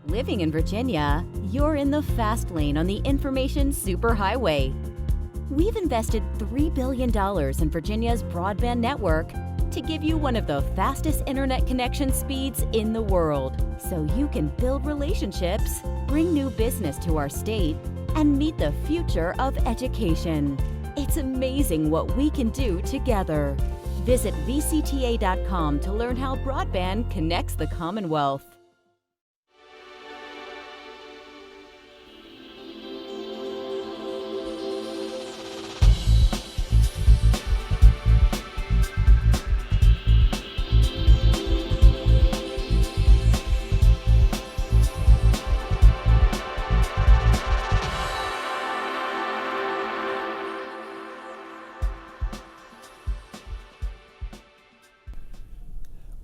Living in Virginia, you're in the fast lane on the information superhighway. We've invested $3 billion in Virginia's broadband network to give you one of the fastest internet connection speeds in the world, so you can build relationships, bring new business to our state, and meet the future of education. It's amazing what we can do together. Visit VCTA.com to learn how broadband connects the Commonwealth.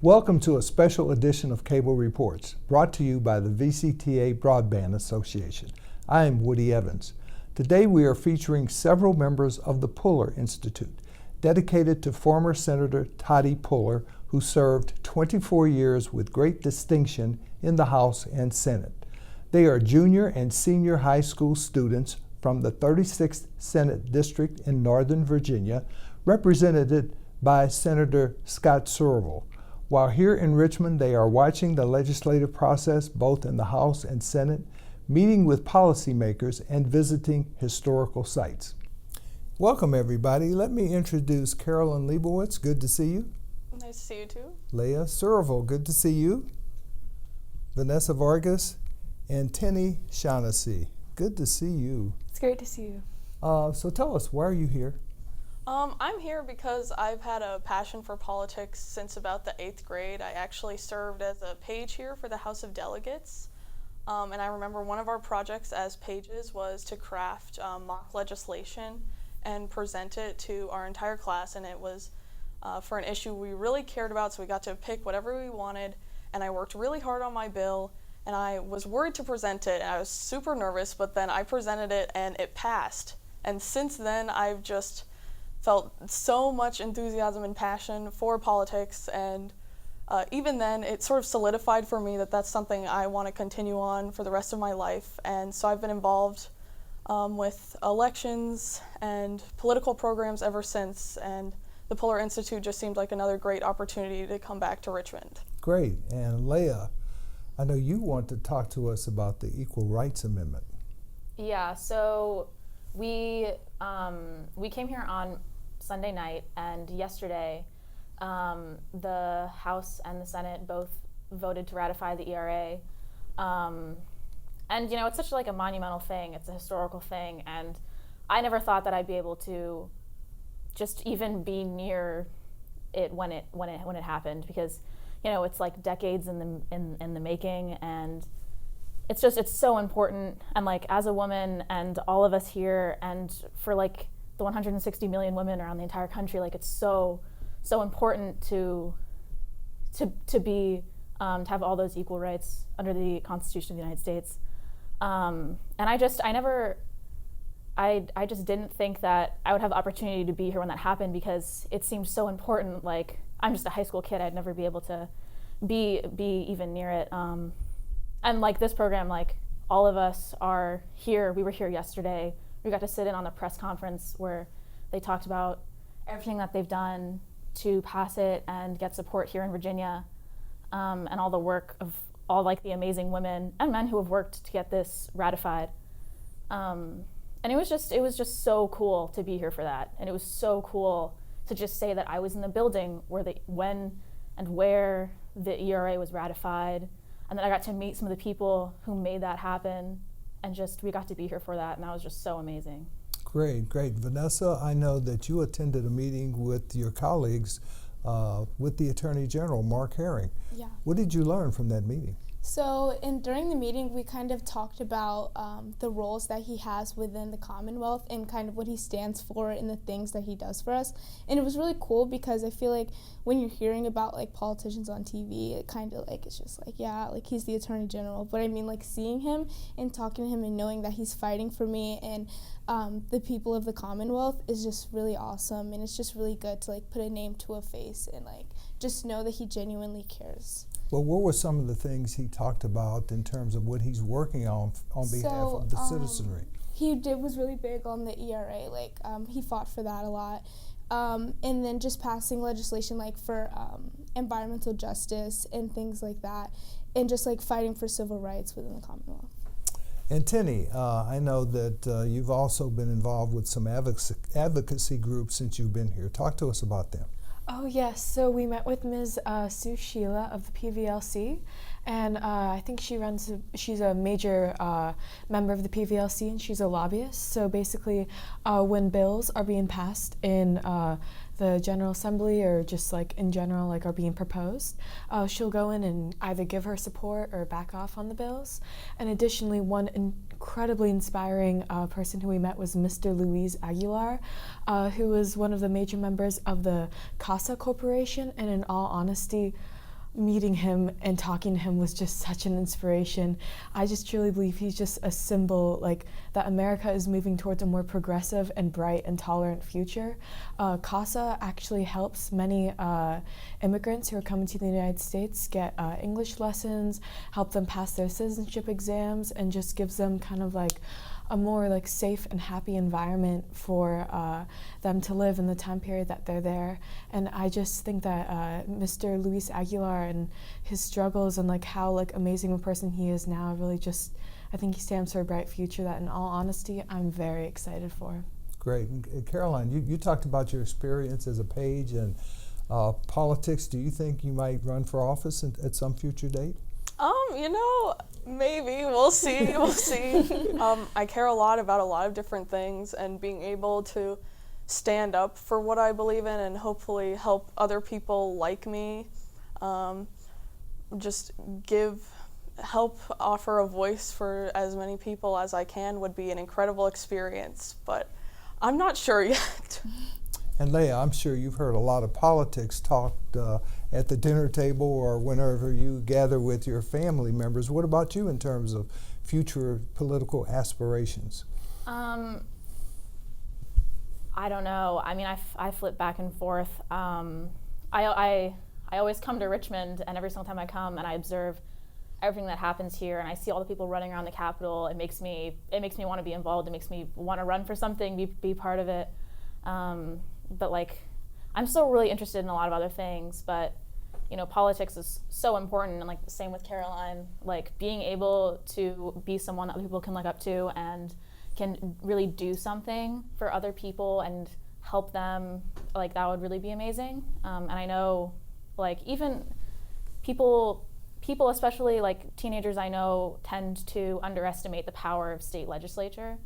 Welcome to a special edition of Cable Reports, brought to you by the VCTA Broadband Association. I am Woody Evans. Today we are featuring several members of the Puller Institute, dedicated to former Senator Toddy Puller, who served 24 years with great distinction in the House and Senate. They are junior and senior high school students from the 36th Senate District in Northern Virginia, represented by Senator Scott Surville. While here in Richmond, they are watching the legislative process both in the House and Senate, meeting with policymakers, and visiting historical sites. Welcome, everybody. Let me introduce Carolyn Leibowitz. Good to see you. Nice to see you, too. Leah Surville. Good to see you. Vanessa Vargas and Tenny Shaughnessy. Good to see you. It's great to see you. So tell us, why are you here? I'm here because I've had a passion for politics since about the 8th grade. I actually served as a page here for the House of Delegates. And I remember one of our projects as pages was to craft mock legislation and present it to our entire class. And it was for an issue we really cared about, so we got to pick whatever we wanted. And I worked really hard on my bill, and I was worried to present it, and I was super nervous, but then I presented it and it passed. And since then, I've just felt so much enthusiasm and passion for politics, and even then it sort of solidified for me that that's something I want to continue on for the rest of my life. And so I've been involved with elections and political programs ever since, and the Puller Institute just seemed like another great opportunity to come back to Richmond. Great. And Leah, I know you want to talk to us about the Equal Rights Amendment. Yeah, so we came here on Sunday night, and yesterday the House and the Senate both voted to ratify the ERA. And you know, it's such like a monumental thing, it's a historical thing, and I never thought that I'd be able to just even be near it when it happened, because you know, it's like decades in the making, and it's so important. And like, as a woman and all of us here, and for like the 160 million women around the entire country, like it's so important to have all those equal rights under the Constitution of the United States. And I just didn't think that I would have the opportunity to be here when that happened, because it seemed so important. Like, I'm just a high school kid, I'd never be able to be even near it. And like this program, like all of us are here. We were here yesterday. We got to sit in on the press conference where they talked about everything that they've done to pass it and get support here in Virginia, and all the work of all like the amazing women and men who have worked to get this ratified. And it was just so cool to be here for that. And it was so cool to just say that I was in the building when and where the ERA was ratified, and that I got to meet some of the people who made that happen. And we got to be here for that, and that was just so amazing. Great. Vanessa, I know that you attended a meeting with your colleagues with the Attorney General, Mark Herring. Yeah. What did you learn from that meeting? So during the meeting, we kind of talked about the roles that he has within the Commonwealth and kind of what he stands for and the things that he does for us. And it was really cool, because I feel like when you're hearing about like politicians on TV, it kind of like, it's just like, yeah, like he's the Attorney General. But I mean, like seeing him and talking to him and knowing that he's fighting for me and the people of the Commonwealth is just really awesome. And it's just really good to like put a name to a face and like just know that he genuinely cares. Well, what were some of the things he talked about in terms of what he's working on behalf of the citizenry? He was really big on the ERA, he fought for that a lot. And then just passing legislation for environmental justice and things like that, and just fighting for civil rights within the Commonwealth. And Tenny, I know that you've also been involved with some advocacy groups since you've been here. Talk to us about them. Oh yes, so we met with Ms. Sue Sheila of the PVLC, and I think she's a major member of the PVLC, and she's a lobbyist. So basically, when bills are being passed in the General Assembly or just in general are being proposed, she'll go in and either give her support or back off on the bills. And additionally, one incredibly inspiring person who we met was Mr. Luis Aguilar, who was one of the major members of the CASA Corporation, and in all honesty, meeting him and talking to him was just such an inspiration. I just truly believe he's just a symbol that America is moving towards a more progressive and bright and tolerant future. CASA actually helps many immigrants who are coming to the United States get English lessons, help them pass their citizenship exams, and just gives them kind of a more safe and happy environment for them to live in the time period that they're there. And I just think that Mr. Luis Aguilar and his struggles and how amazing a person he is now really I think he stands for a bright future that in all honesty I'm very excited for. Great. And Caroline, you talked about your experience as a page and politics. Do you think you might run for office at some future date? Maybe. We'll see. We'll see. I care a lot about a lot of different things, and being able to stand up for what I believe in and hopefully help other people like me, help offer a voice for as many people as I can would be an incredible experience, but I'm not sure yet. And Leah, I'm sure you've heard a lot of politics talked at the dinner table or whenever you gather with your family members. What about you in terms of future political aspirations? I don't know. I mean, I flip back and forth. I always come to Richmond, and every single time I come and I observe everything that happens here, and I see all the people running around the Capitol, it makes me want to be involved. It makes me want to run for something, be part of it. But I'm still really interested in a lot of other things, but politics is so important, and the same with Caroline, being able to be someone that people can look up to and can really do something for other people and help them, that would really be amazing. And I know even people especially teenagers I know tend to underestimate the power of state legislature,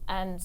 and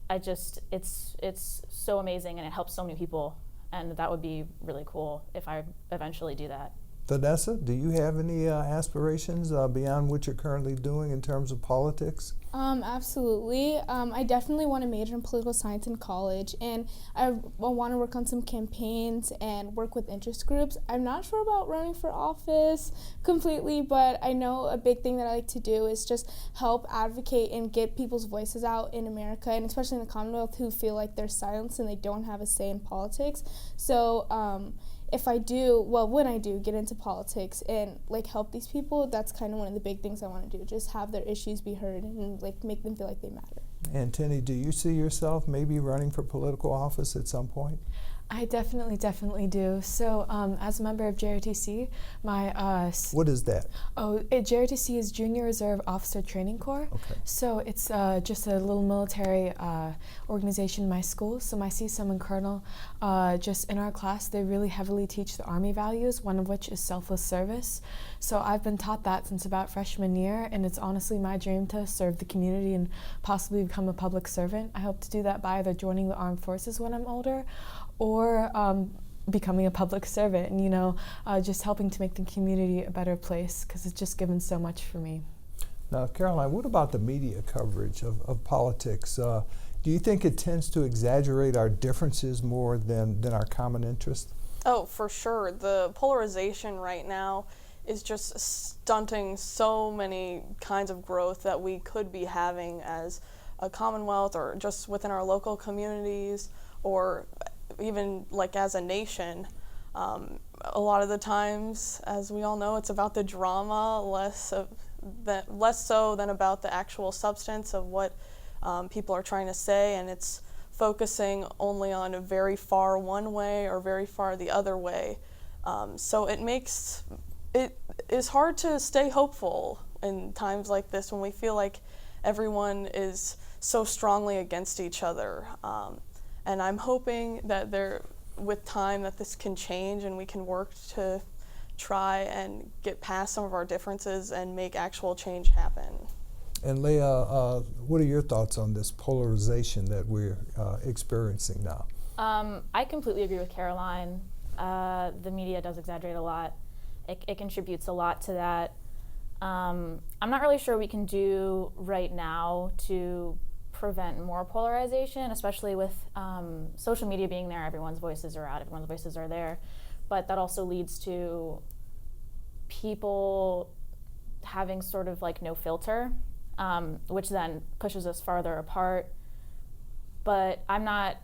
it's so amazing, and it helps so many people, and that would be really cool if I eventually do that. Vanessa, do you have any aspirations beyond what you're currently doing in terms of politics? Absolutely. I definitely want to major in political science in college, and I want to work on some campaigns and work with interest groups. I'm not sure about running for office completely, but I know a big thing that I like to do is just help advocate and get people's voices out in America, and especially in the Commonwealth, who feel like they're silenced and they don't have a say in politics. So when I do get into politics and help these people, that's kind of one of the big things I want to do, just have their issues be heard and make them feel like they matter. And Tenny, do you see yourself maybe running for political office at some point? I definitely do. So as a member of JRTC, my... What is that? JRTC is Junior Reserve Officer Training Corps. Okay. So it's just a little military organization in my school. So my CSM and Colonel, just in our class, they really heavily teach the Army values, one of which is selfless service. So I've been taught that since about freshman year, and it's honestly my dream to serve the community and possibly become a public servant. I hope to do that by either joining the armed forces when I'm older, or becoming a public servant, and just helping to make the community a better place, because it's just given so much for me. Now, Caroline, what about the media coverage of politics? Do you think it tends to exaggerate our differences more than our common interests? Oh, for sure. The polarization right now is just stunting so many kinds of growth that we could be having as a Commonwealth, or just within our local communities, or even as a nation. A lot of the times, as we all know, it's about the drama, less so than about the actual substance of what people are trying to say, and it's focusing only on a very far one way or very far the other way. So it is hard to stay hopeful in times like this when we feel like everyone is so strongly against each other. And I'm hoping that with time that this can change and we can work to try and get past some of our differences and make actual change happen. And Leah, what are your thoughts on this polarization that we're experiencing now? I completely agree with Caroline. The media does exaggerate a lot. It contributes a lot to that. I'm not really sure what we can do right now to prevent more polarization, especially with social media being there. Everyone's voices are out, everyone's voices are there. But that also leads to people having sort of like no filter, which then pushes us farther apart. But I'm not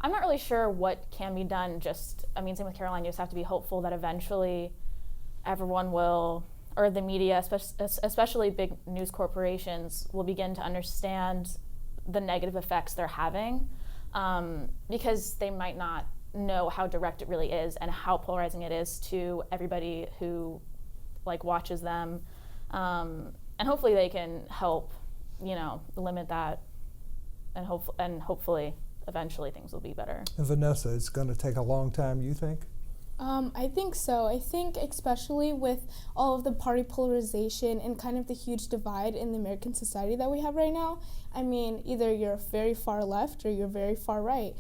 really sure what can be done. Same with Caroline, you just have to be hopeful that eventually everyone will, or the media, especially big news corporations, will begin to understand the negative effects they're having, because they might not know how direct it really is and how polarizing it is to everybody who watches them, and hopefully they can help limit that, and hopefully eventually things will be better. And Vanessa, it's going to take a long time, you think? I think so. I think especially with all of the party polarization and kind of the huge divide in the American society that we have right now, either you're very far left or you're very far right.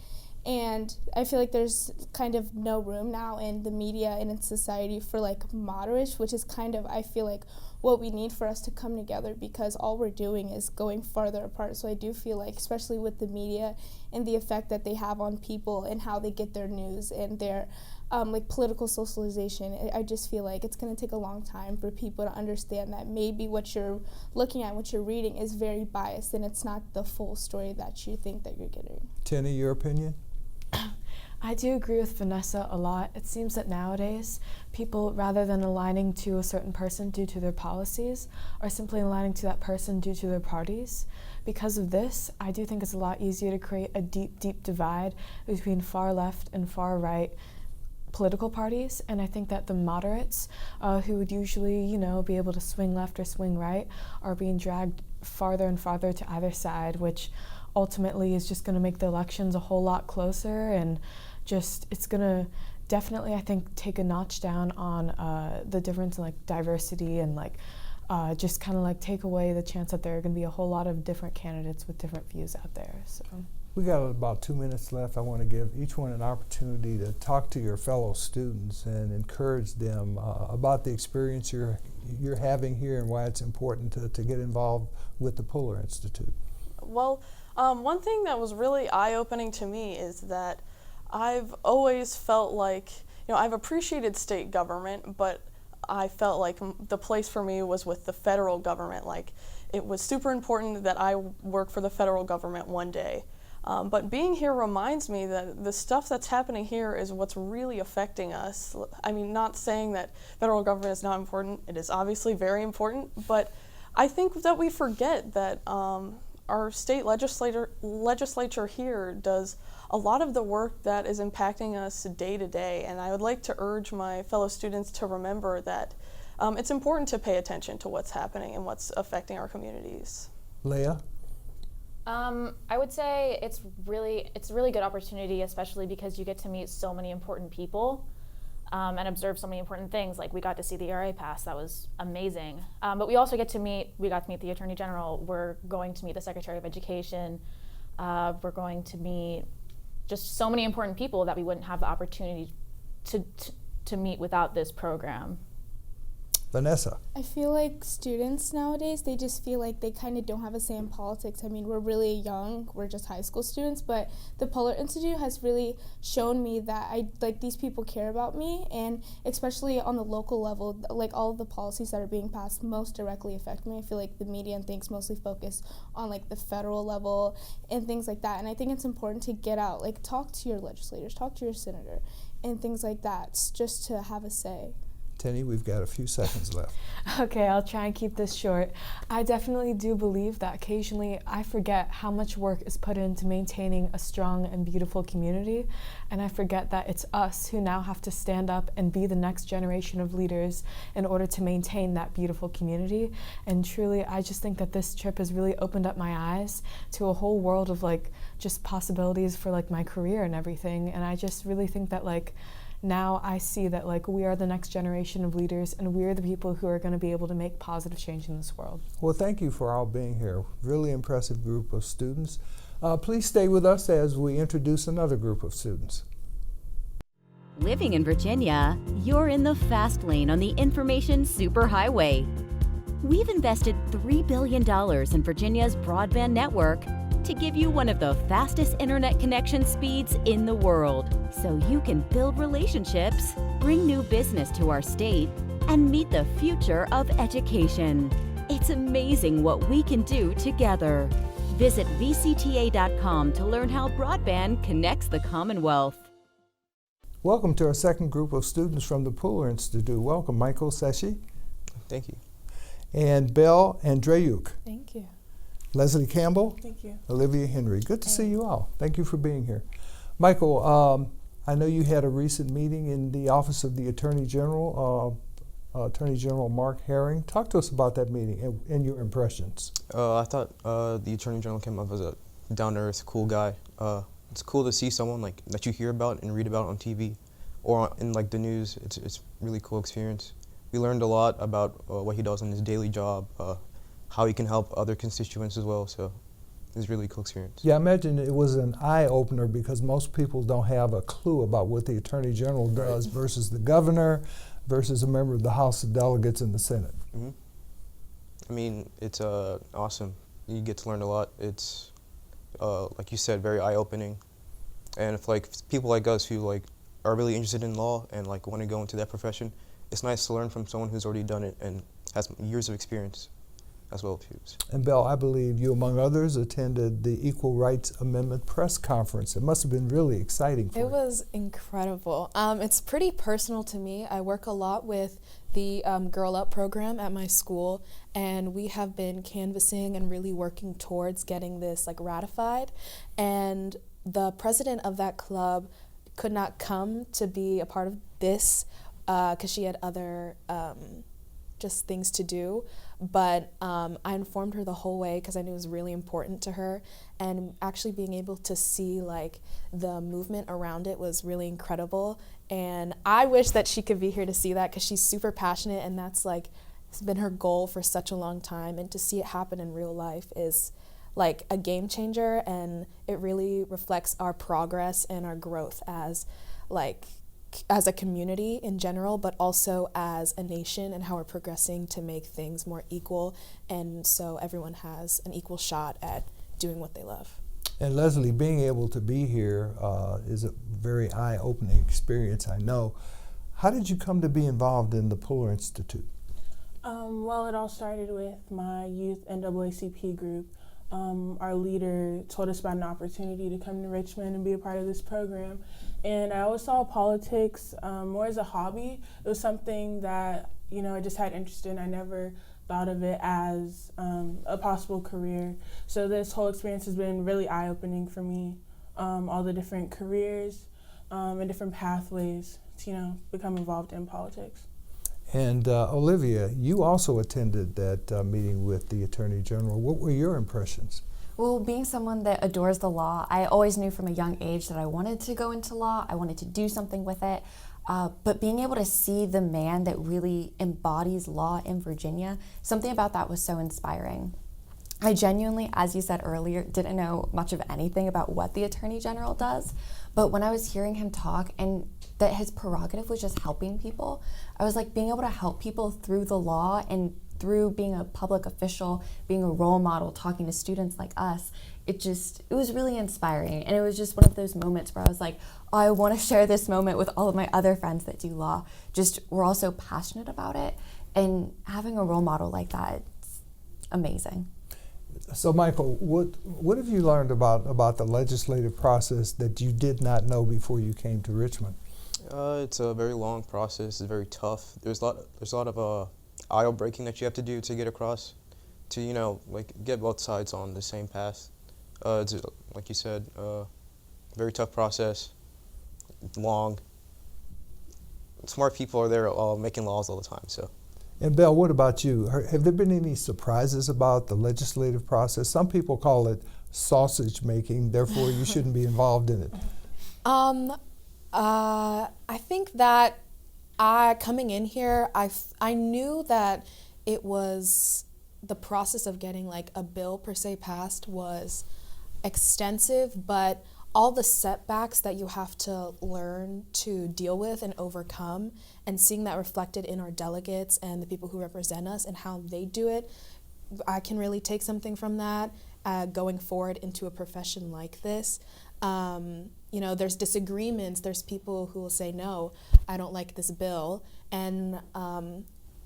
And I feel like there's kind of no room now in the media and in society for moderate, which is kind of, I feel like, what we need for us to come together, because all we're doing is going farther apart. So I do feel like, especially with the media and the effect that they have on people and how they get their news and their political socialization, I just feel like it's going to take a long time for people to understand that maybe what you're looking at, what you're reading is very biased and it's not the full story that you think that you're getting. Tenny, your opinion? I do agree with Vanessa a lot. It seems that nowadays people, rather than aligning to a certain person due to their policies, are simply aligning to that person due to their parties. Because of this, I do think it's a lot easier to create a deep, deep divide between far left and far right political parties, and I think that the moderates, who would usually, be able to swing left or swing right, are being dragged farther and farther to either side, which ultimately is just going to make the elections a whole lot closer, and it's going to definitely, I think, take a notch down on the difference in diversity and just kind of take away the chance that there are going to be a whole lot of different candidates with different views out there. So we got about 2 minutes left. I want to give each one an opportunity to talk to your fellow students and encourage them about the experience you're having here and why it's important to get involved with the Puller Institute. Well, one thing that was really eye-opening to me is that I've always felt like, I've appreciated state government, but I felt like the place for me was with the federal government. It was super important that I work for the federal government one day. But being here reminds me that the stuff that's happening here is what's really affecting us. Not saying that federal government is not important. It is obviously very important, but I think that we forget that our state legislature here does a lot of the work that is impacting us day to day, and I would like to urge my fellow students to remember that it's important to pay attention to what's happening and what's affecting our communities. Leah? I would say it's a really good opportunity, especially because you get to meet so many important people and observe so many important things. We got to see the ERA pass, that was amazing. But we also got to meet the Attorney General. We're going to meet the Secretary of Education. We're going to meet just so many important people that we wouldn't have the opportunity to meet without this program. Vanessa. I feel like students nowadays, they just feel like they kind of don't have a say in politics. I mean, we're really young, we're just high school students, but the Polar Institute has really shown me that these people care about me, and especially on the local level, like all of the policies that are being passed most directly affect me. I feel like the media and things mostly focus on like the federal level and things like that, and I think it's important to get out, like talk to your legislators, talk to your senator, and things like that, just to have a say. Tenny, we've got a few seconds left. Okay, I'll try and keep this short. I definitely do believe that occasionally I forget how much work is put into maintaining a strong and beautiful community, and I forget that it's us who now have to stand up and be the next generation of leaders in order to maintain that beautiful community. And truly, I just think that this trip has really opened up my eyes to a whole world of like just possibilities for like my career and everything. And I just really think that like now I see that like we are the next generation of leaders, and we're the people who are going to be able to make positive change in this world. Well, thank you for all being here. Really impressive group of students. Please stay with us as we introduce another group of students. Living in Virginia, you're in the fast lane on the information superhighway. We've invested $3 billion in Virginia's broadband network to give you one of the fastest internet connection speeds in the world, so you can build relationships, bring new business to our state, and meet the future of education. It's amazing what we can do together. Visit VCTA.com to learn how broadband connects the Commonwealth. Welcome to our second group of students from the Puller Institute. Welcome, Michael Seshi. Thank you. And Belle Andreyuk. Thank you. Leslie Campbell. Thank you. Olivia Henry. Good to see you all. Thank you for being here. Michael, I know you had a recent meeting in the Office of the Attorney General, Attorney General Mark Herring. Talk to us about that meeting and your impressions. I thought the Attorney General came off as a down-to-earth, cool guy. It's cool to see someone like that you hear about and read about on TV or in like the news. It's really cool experience. We learned a lot about what he does in his daily job, how he can help other constituents as well. So it was a really cool experience. Yeah, I imagine it was an eye-opener because most people don't have a clue about what the Attorney General does versus the governor versus a member of the House of Delegates in the Senate. Mm-hmm. I mean, it's awesome. You get to learn a lot. It's, like you said, very eye-opening. And if like people like us who like are really interested in law and like want to go into that profession, it's nice to learn from someone who's already done it and has years of experience as well too. And Belle, I believe you, among others, attended the Equal Rights Amendment press conference. It must have been really exciting for you. It was incredible. It's pretty personal to me. I work a lot with the Girl Up program at my school, and we have been canvassing and really working towards getting this like ratified. And the president of that club could not come to be a part of this because she had other just things to do, but I informed her the whole way because I knew it was really important to her, and actually being able to see like the movement around it was really incredible. And I wish that she could be here to see that because she's super passionate, and that's like it's been her goal for such a long time, and to see it happen in real life is like a game changer, and it really reflects our progress and our growth as a community in general, but also as a nation, and how we're progressing to make things more equal, and so everyone has an equal shot at doing what they love. And Leslie, being able to be here is a very eye-opening experience, I know. How did you come to be involved in the Puller Institute? Well, it all started with my youth NAACP group. Our leader told us about an opportunity to come to Richmond and be a part of this program. And I always saw politics more as a hobby. It was something that, I just had interest in. I never thought of it as a possible career. So this whole experience has been really eye-opening for me. All the different careers and different pathways to, become involved in politics. And Olivia, you also attended that meeting with the Attorney General. What were your impressions? Well, being someone that adores the law, I always knew from a young age that I wanted to go into law. I wanted to do something with it. But being able to see the man that really embodies law in Virginia, something about that was so inspiring. I genuinely, as you said earlier, didn't know much of anything about what the Attorney General does, but when I was hearing him talk and that his prerogative was just helping people, I was like, being able to help people through the law and through being a public official, being a role model, talking to students like us, it was really inspiring. And it was just one of those moments where I was like, oh, I want to share this moment with all of my other friends that do law. Just, we're all so passionate about it, and having a role model like that, it's amazing. So, Michael, what have you learned about the legislative process that you did not know before you came to Richmond? It's a very long process. It's very tough. There's a lot of aisle breaking that you have to do to get across, to get both sides on the same path. It's like you said, very tough process. Long. Smart people are there making laws all the time. So. And Belle, what about you? Have there been any surprises about the legislative process? Some people call it sausage making, therefore you shouldn't be involved in it. I think that coming in here, I knew that it was the process of getting like a bill per se passed was extensive, but all the setbacks that you have to learn to deal with and overcome, and seeing that reflected in our delegates and the people who represent us and how they do it, I can really take something from that going forward into a profession like this. There's disagreements. There's people who will say, no, I don't like this bill. And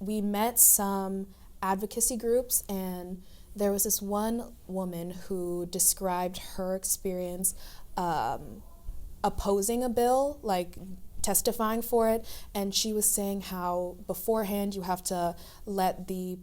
we met some advocacy groups, and there was this one woman who described her experience opposing a bill, like testifying for it, and she was saying how beforehand you have to let the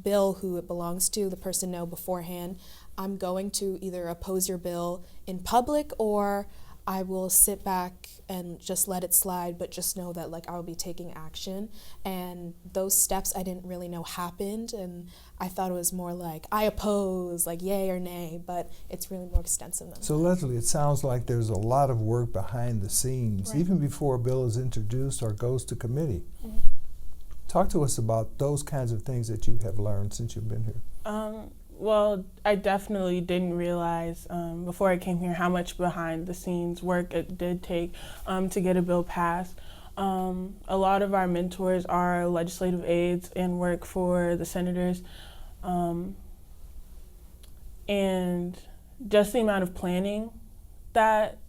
bill who it belongs to, the person know beforehand, I'm going to either oppose your bill in public or I will sit back and just let it slide, but just know that like I'll be taking action. And those steps I didn't really know happened, and I thought it was more like I oppose, like yay or nay, but it's really more extensive than that. So Leslie, it sounds like there's a lot of work behind the scenes, Right. even before a bill is introduced or goes to committee. Mm-hmm. Talk to us about those kinds of things that you have learned since you've been here. Well, I definitely didn't realize before I came here how much behind the scenes work it did take to get a bill passed. A lot of our mentors are legislative aides and work for the senators. And just the amount of planning that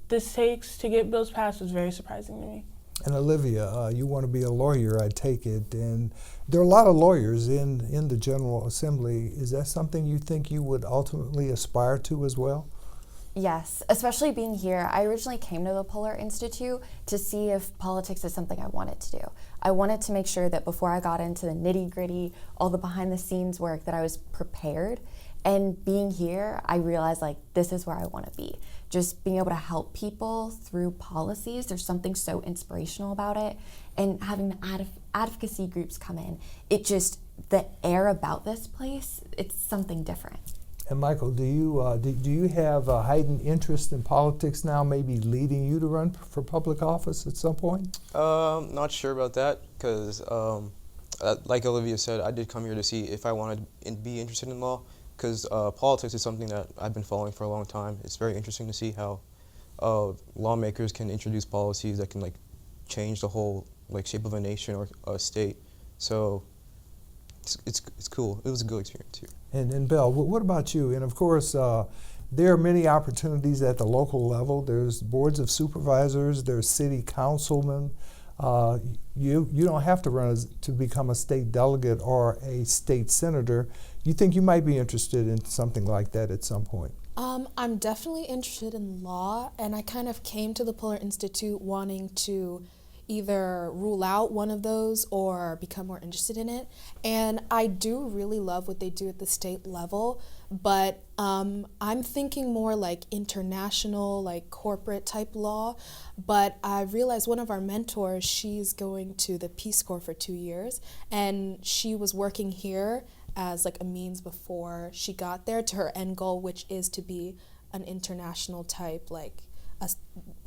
this takes to get bills passed was very surprising to me. And Olivia, you want to be a lawyer, I take it, and there are a lot of lawyers in the General Assembly. Is that something you think you would ultimately aspire to as well? Yes, especially being here. I originally came to the Polar Institute to see if politics is something I wanted to do. I wanted to make sure that before I got into the nitty-gritty, all the behind-the-scenes work, that I was prepared. And being here, I realized like this is where I want to be. Just being able to help people through policies, there's something so inspirational about it. And having the advocacy groups come in, the air about this place, it's something different. And Michael, do you have a heightened interest in politics now, maybe leading you to run for public office at some point? Not sure about that, because like Olivia said, I did come here to see if I wanted to be interested in law, because politics is something that I've been following for a long time. It's very interesting to see how lawmakers can introduce policies that can like change the whole like shape of a nation or a state. So it's cool. It was a good experience here. And Belle, what about you? And of course, there are many opportunities at the local level. There's boards of supervisors. There's city councilmen. You don't have to run to become a state delegate or a state senator. You think you might be interested in something like that at some point? I'm definitely interested in law, and I kind of came to the Polar Institute wanting to either rule out one of those or become more interested in it. And I do really love what they do at the state level, but I'm thinking more like international, like corporate type law. But I realized one of our mentors, she's going to the Peace Corps for 2 years, and she was working here as like a means before she got there to her end goal, which is to be an international type like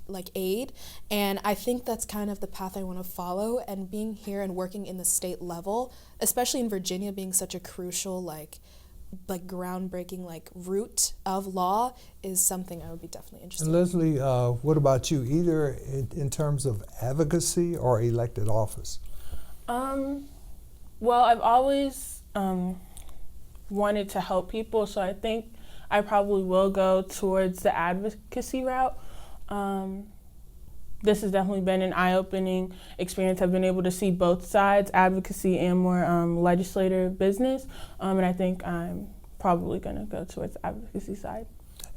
like aid, and I think that's kind of the path I want to follow. And being here and working in the state level, especially in Virginia, being such a crucial like groundbreaking like root of law, is something I would be definitely interested And Leslie, what about you, either in terms of advocacy or elected office? Well, I've always wanted to help people, so I think I probably will go towards the advocacy route. This has definitely been an eye-opening experience. I've been able to see both sides, advocacy and more legislative business, and I think I'm probably going to go towards the advocacy side.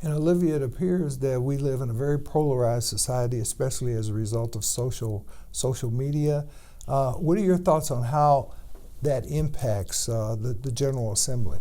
And Olivia, it appears that we live in a very polarized society, especially as a result of social media. What are your thoughts on how that impacts the General Assembly?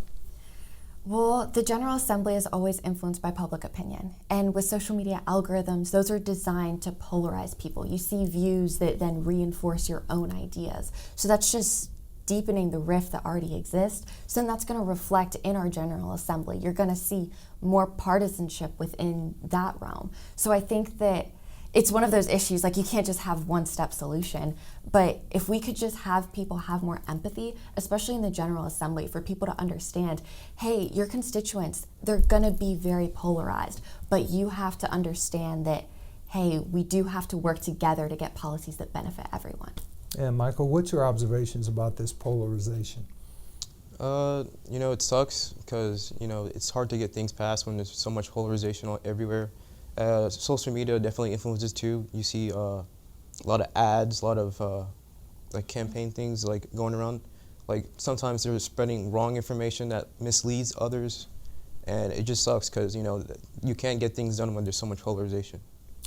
Well, the General Assembly is always influenced by public opinion. And with social media algorithms, those are designed to polarize people. You see views that then reinforce your own ideas. So that's just deepening the rift that already exists. So then that's going to reflect in our General Assembly. You're going to see more partisanship within that realm. So I think that it's one of those issues, like you can't just have one-step solution, but if we could just have people have more empathy, especially in the General Assembly, for people to understand, hey, your constituents, they're gonna be very polarized, but you have to understand that, hey, we do have to work together to get policies that benefit everyone. And Michael, what's your observations about this polarization? It sucks because, it's hard to get things passed when there's so much polarization everywhere. Social media definitely influences too. You see a lot of ads, a lot of campaign things going around. Sometimes they're spreading wrong information that misleads others, and it just sucks because you can't get things done when there's so much polarization.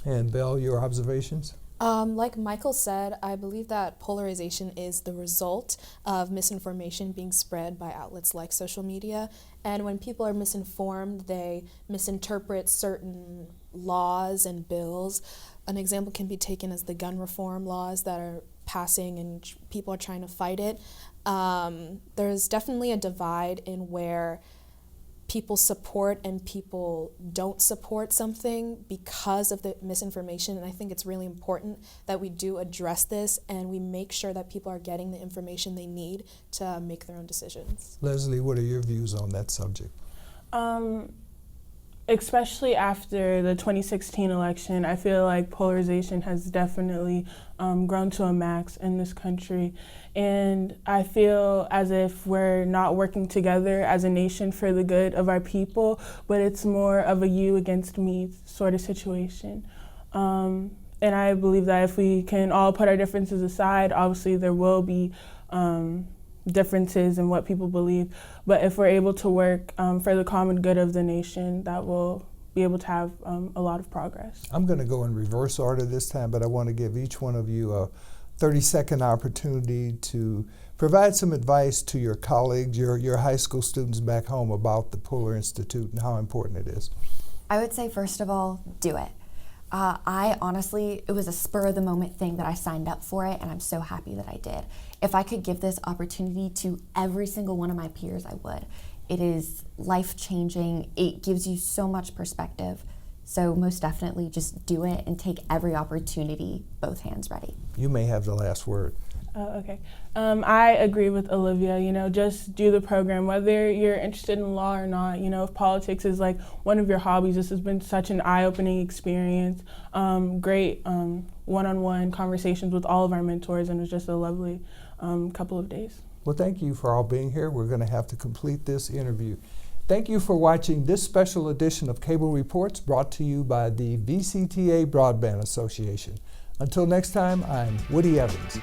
And Belle, your observations? Like Michael said, I believe that polarization is the result of misinformation being spread by outlets like social media. And when people are misinformed, they misinterpret certain laws and bills. An example can be taken as the gun reform laws that are passing and people are trying to fight it. There's definitely a divide in where people support and people don't support something because of the misinformation, and I think it's really important that we do address this and we make sure that people are getting the information they need to make their own decisions. Leslie, what are your views on that subject? Especially after the 2016 election, I feel like polarization has definitely grown to a max in this country. And I feel as if we're not working together as a nation for the good of our people, but it's more of a you against me sort of situation. And I believe that if we can all put our differences aside, obviously there will be differences in what people believe, but if we're able to work for the common good of the nation, that will be able to have a lot of progress. I'm going to go in reverse order this time, but I want to give each one of you a 30-second opportunity to provide some advice to your colleagues, your high school students back home about the Puller Institute and how important it is. I would say, first of all, do it. I honestly, it was a spur-of-the-moment thing that I signed up for it, and I'm so happy that I did. If I could give this opportunity to every single one of my peers, I would. It is life-changing. It gives you so much perspective. So most definitely just do it and take every opportunity, both hands ready. You may have the last word. Okay. I agree with Olivia, just do the program, whether you're interested in law or not. If politics is one of your hobbies, this has been such an eye-opening experience. Great one-on-one conversations with all of our mentors, and it was just a lovely couple of days. Well, thank you for all being here. We're going to have to complete this interview. Thank you for watching this special edition of Cable Reports, brought to you by the VCTA Broadband Association. Until next time, I'm Woody Evans.